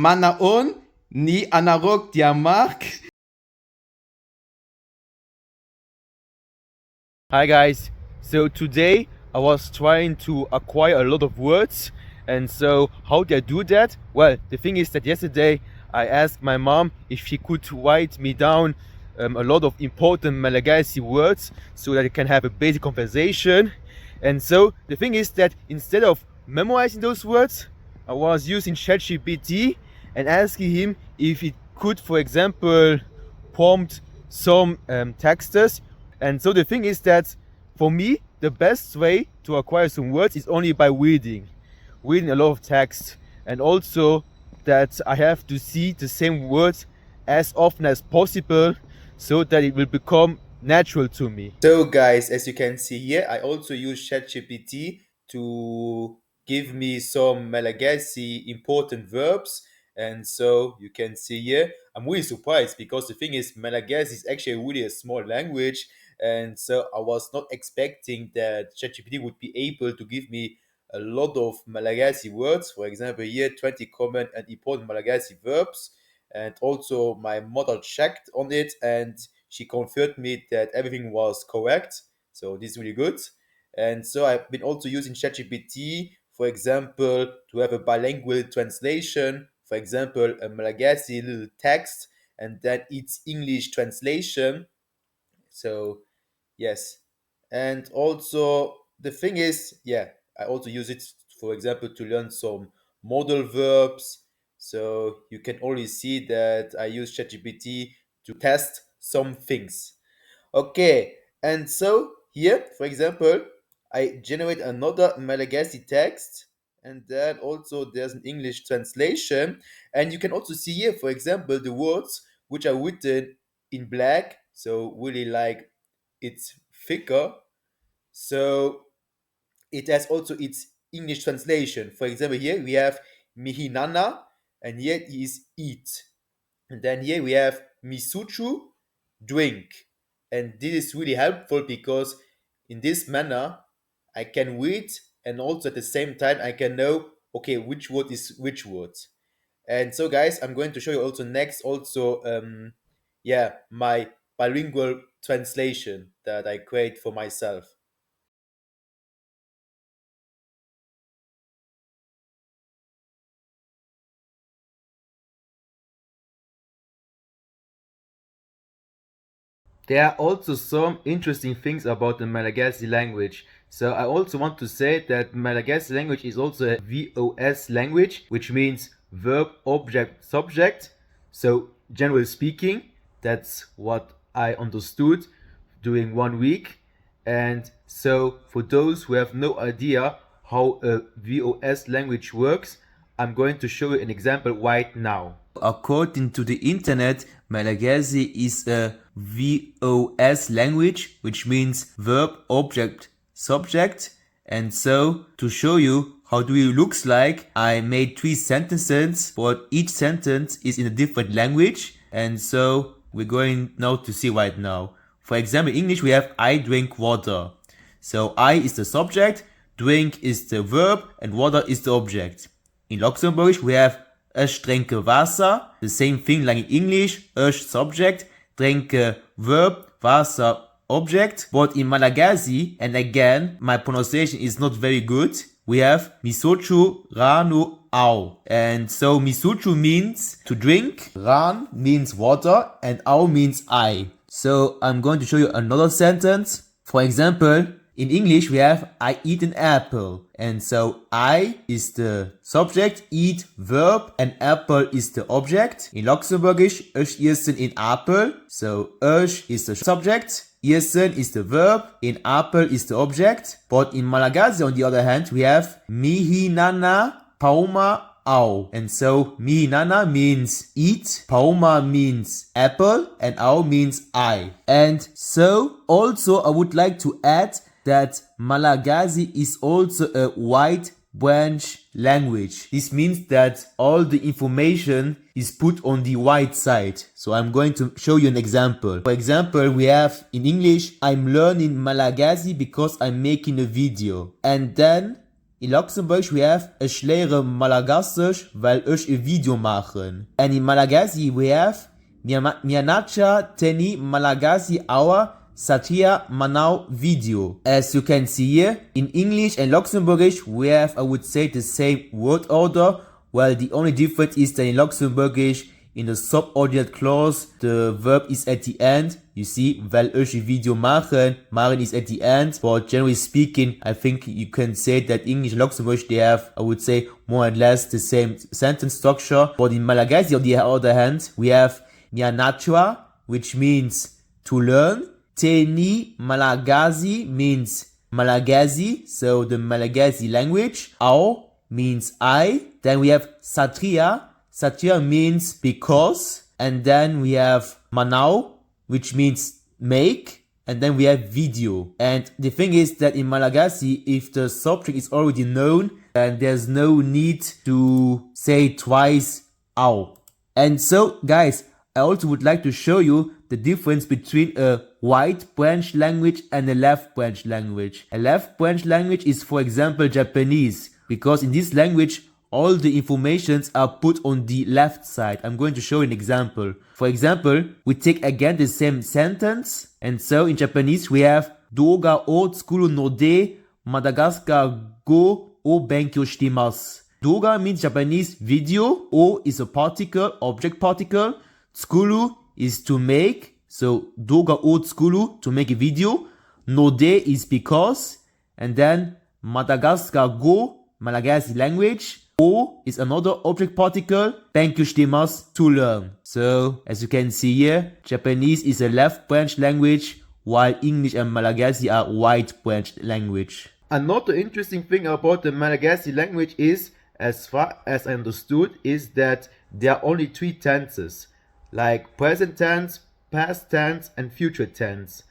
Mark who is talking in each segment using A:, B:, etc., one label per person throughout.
A: Manaon ni anarok diamark. Hi guys, so today I was trying to acquire a lot of words, and so how did I do that? Well, the thing is that yesterday I asked my mom if she could write me down a lot of important Malagasy words so that I can have a basic conversation. And so the thing is that instead of memorizing those words, I was using ChatGPT and asking him if it could, for example, prompt some texts. And so the thing is that for me, the best way to acquire some words is only by reading a lot of text, and also that I have to see the same words as often as possible so that it will become natural to me. So guys, as you can see here, I also use ChatGPT to give me some Malagasy important verbs. And so you can see here, I'm really surprised because the thing is, Malagasy is actually really a small language. And so I was not expecting that ChatGPT would be able to give me a lot of Malagasy words. For example, here 20 common and important Malagasy verbs. And also my mother checked on it and she confirmed me that everything was correct. So this is really good. And so I've been also using ChatGPT, for example, to have a bilingual translation, for example, a Malagasy little text and then its English translation. So yes. And also the thing is, yeah, I also use it, for example, to learn some modal verbs. So you can only see that I use ChatGPT to test some things. Okay, and so here, for example, I generate another Malagasy text, and then also there's an English translation. And you can also see here, for example, the words which are written in black, so really like it's thicker. So it has also its English translation. For example, here we have mihinana, and here is eat. And then here we have misuchu, drink. And this is really helpful because in this manner I can read and also at the same time I can know okay which word is which word. And so guys, I'm going to show you also next also yeah, my bilingual translation that I create for myself. There are also some interesting things about the Malagasy language. So I also want to say that Malagasy language is also a VOS language, which means verb, object, subject. So generally speaking, that's what I understood during 1 week. And so for those who have no idea how a VOS language works, I'm going to show you an example right now. According to the internet, Malagasy is a VOS language, which means verb, object, subject. And so to show you how do it looks like, I made 3 sentences, but each sentence is in a different language. And so we're going now to see right now. For example, in English we have I drink water. So I is the subject, drink is the verb, and water is the object. In Luxembourgish we have ich trinke Wasser, the same thing like in English, ich subject, trinke verb, Wasser object. But in Malagasy, and again, my pronunciation is not very good, we have misochu ranu au. And so misochu means to drink, ran means water, and au means I. So I'm going to show you another sentence. For example, in English we have I eat an apple, and so I is the subject, eat verb, and apple is the object. In Luxembourgish, ich essen in Apel, so ich is the subject, essen is the verb, in Apel is the object. But in Malagasy on the other hand we have mihinana pauma au, and so mihinana means eat, pauma means apple, and au means I. And so also I would like to add that Malagasy is also a wide branch language. This means that all the information is put on the right side. So I'm going to show you an example. For example, we have in English, I'm learning Malagasy because I'm making a video. And then In Luxembourg we have ich lehre Malagasisch, weil ich ein Video mache. And in Malagasy we have Mianacha Teni Malagasy Awa Satya Manau Video. As you can see here, in English and Luxembourgish we have, I would say, the same word order. Well, the only difference is that in Luxembourgish, in the subordinate clause, the verb is at the end. You see, weil ich ein Video machen, machen is at the end. But generally speaking, I think you can say that English and Luxembourgish, they have, I would say, more or less the same sentence structure. But in Malagasy, on the other hand, we have Mianachwa, which means to learn. Teni Malagasy means Malagasy, so the Malagasy language. Ao means I. Then we have Satria. Satria means because. And then we have Manau, which means make. And then we have video. And the thing is that in Malagasy, if the subject is already known, then there's no need to say twice Ao. And so, guys, I also would like to show you the difference between a right branch language and a left branch language. A left branch language is, for example, Japanese, because in this language all the informations are put on the left side. I'm going to show an example. For example, we take again the same sentence, and so in Japanese we have Doga o tsukuru no de Madagascar go o benkyou shitemasu. Doga means Japanese video, o is a particle, object particle, tsukuru is to make, so doga o tsukuru, to make a video, no de is because, and then Madagascar go, Malagasy language, o is another object particle, benkyou shitemasu, to learn. So as you can see here, Japanese is a left branch language, while English and Malagasy are right branch language. Another interesting thing about the Malagasy language is, as far as I understood, is that there are only 3 tenses, like present tense, past tense, and future tense.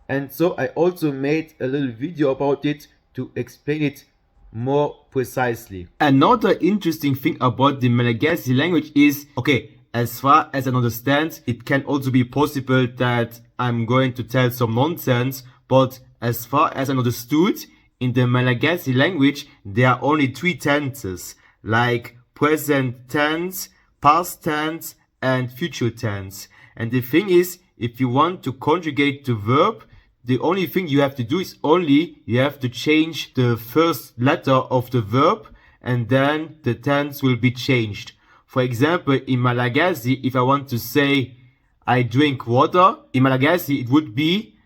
A: And so I also made a little video about it to explain it more precisely. Another interesting thing about the Malagasy language is, okay, as far as I understand, it can also be possible that I'm going to tell some nonsense, but as far as I understood, in the Malagasy language, there are only 3 tenses, like present tense, past tense, and future tense. And the thing is, if you want to conjugate the verb, the only thing you have to do is you have to change the first letter of the verb, and then the tense will be changed. For example, in Malagasy, if I want to say I drink water, in Malagasy it would be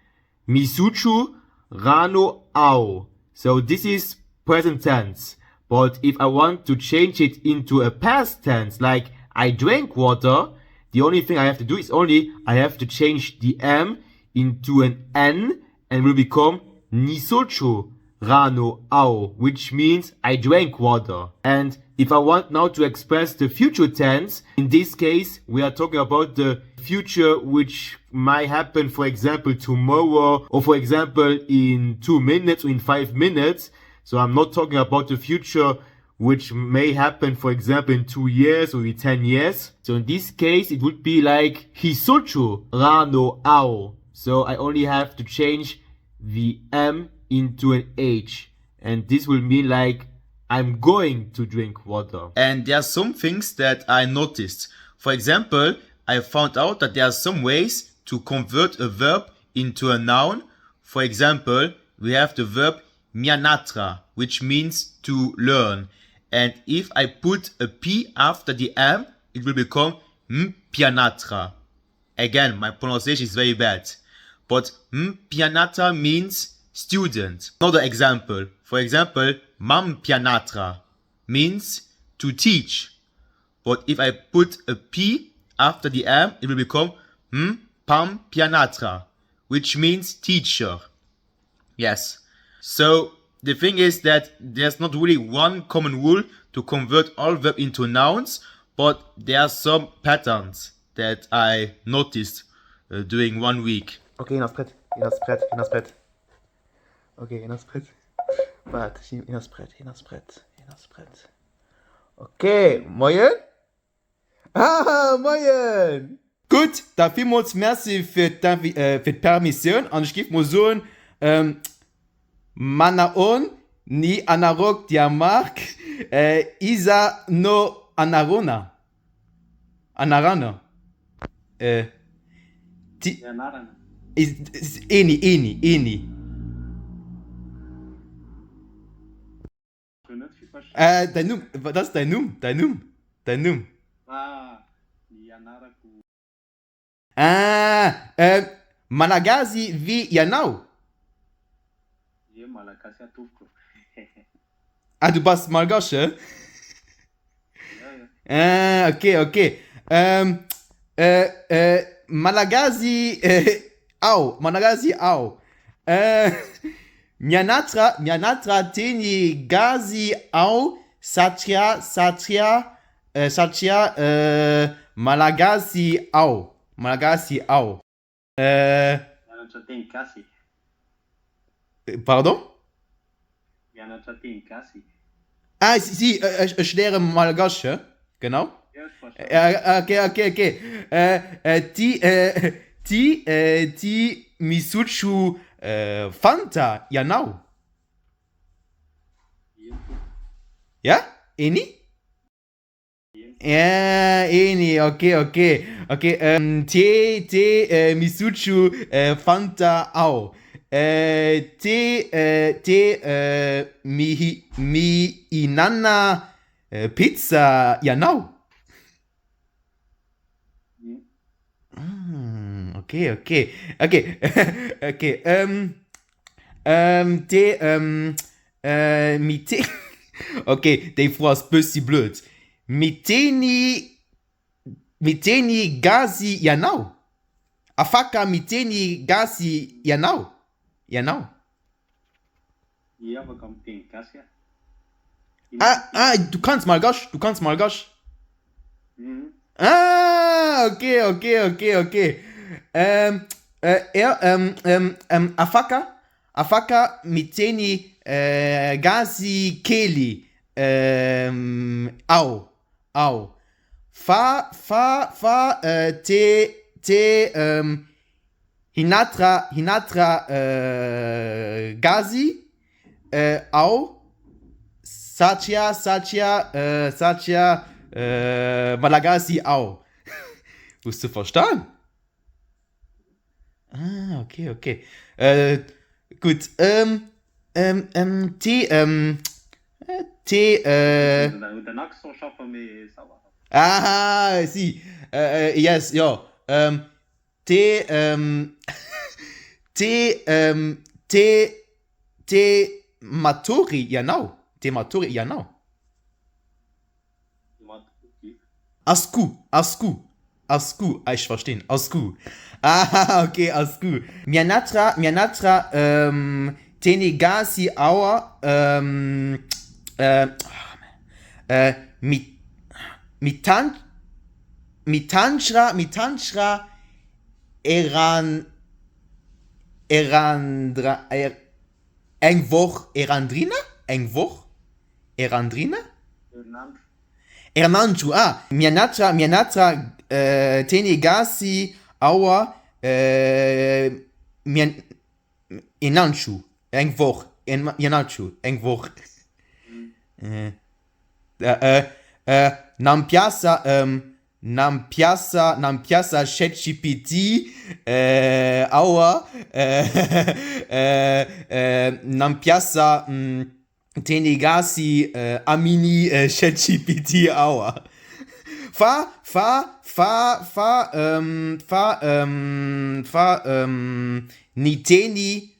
A: Misuchu Rano Ao. So this is present tense. But if I want to change it into a past tense, like I drank water, the only thing I have to do is I have to change the M into an N, and will become Nisocho Rano Ao, which means I drank water. And if I want now to express the future tense, in this case we are talking about the future which might happen, for example, tomorrow, or for example in 2 minutes or in 5 minutes. So I'm not talking about the future which may happen, for example, in 2 years or in 10 years. So in this case, it would be like Hisochu Rano Ao. So I only have to change the M into an H. And this will mean like I'm going to drink water. And there are some things that I noticed. For example, I found out that there are some ways to convert a verb into a noun. For example, we have the verb mianatra, which means to learn. And if I put a P after the M, it will become pianatra. Again, my pronunciation is very bad. But pianatra means student. Another example. For example, mam pianatra means to teach. But if I put a P after the M, it will become pam pianatra, which means teacher. Yes. So the thing is that there's not really one common rule to convert all verbs into nouns, but there are some patterns that I noticed during 1 week.
B: Okay, in spread. Okay, in spread. Warte, in spread. Okay, moin. Moin.
A: Gut, da vielmals merci für die Permission. Und ich gebe mir so ein Manaon
B: Ni anarok diamark. Isa no anarona. Anarana.
C: Anarana.
B: Eni.
C: Kunnen het vast.
B: Dein Num. Das ist dein Num.
C: Ni Anaraku.
B: Malagasy wie Janau.
C: Je Malagasy Tufko.
B: Du bist Malgasche?
C: Ja.
B: Okay. Malagasy au. Mianatra teni gazi au satria Malagasy au.
C: Janatra tem kasi.
B: Pardon?
C: Janatra tem kasi.
B: Si, ich lehre Malgasche, genau.
C: Ja, verstanden.
B: Okay. Ti misuchu Fanta, Janau. Ja? Eni? Ja, Eni, okay. Te misuchu Fanta au. Mi inanna Pizza, Janau. Okay. Mite. Okay, des fois c'est bisschen blöd. Miteni gazi Janau. Afaka miteni gazi Janau.
C: Ja, aber kommt tem kasi.
B: Du kannst Malgasch.
C: Mhm.
B: Okay. Afaka miteni gazi keli. Au. Fa te hinatra gazi au Satya Malagasy au. Hast du verstanden? Okay. Gut.
C: Den accent schaffen wir sauer.
B: Si. Yes, ja. Matori, Janau. Asku. Ich verstehe. Asku. Okay, Asku. Mianatra, Tenegasi Aua, Mitanchra, Erandrina? Ernanchu, Mianatra, Tenegasi, Aua, Inanchu, Mianchu, Nampiasa, ChatGPT, Aua, Nampiasa, Tenegasi, Amini, ChatGPT, Aua. Niteni,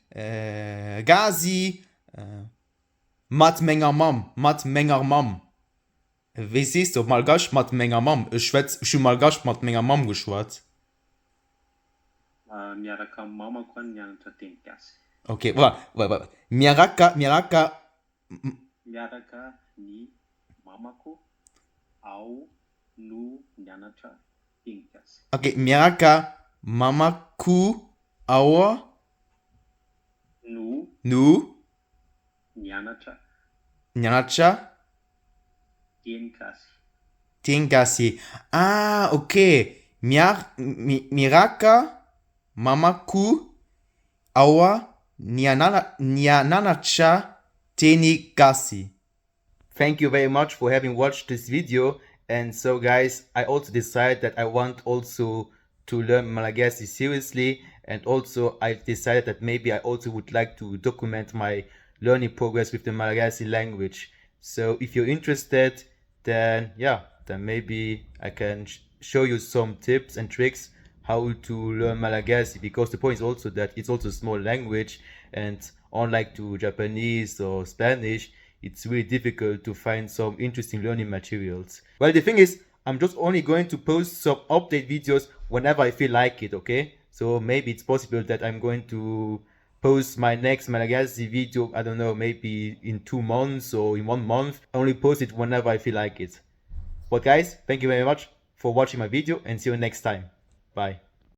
B: Gazi, Mat Menger Mam. Wie siehst du, Malgasch mat Menger Mam? Ich schon Malgasch mat Menger Mam geschwatzt.
C: Miaraka mama kwan Janatra tem kasi.
B: Okay, warte. Miaraka
C: ni mamako au nu Janatra tem kasi.
B: Okay, Miaraka Mamaku Aua Nu Nyanacha Tiengasi. Okay. Miraka Mamaku Aua Nyananacha Teni Gassi.
A: Thank you very much for having watched this video. And so guys, I also decided that I want also to learn Malagasy seriously, and also I've decided that maybe I also would like to document my learning progress with the Malagasy language. So if you're interested, then yeah, then maybe I can show you some tips and tricks how to learn Malagasy, because the point is also that it's also a small language, and unlike to Japanese or Spanish, it's really difficult to find some interesting learning materials. Well, the thing is, I'm just only going to post some update videos whenever I feel like it, okay? So maybe it's possible that I'm going to post my next Malagasy video, I don't know, maybe in 2 months or in 1 month. I only post it whenever I feel like it. But guys, thank you very much for watching my video, and see you next time. Bye.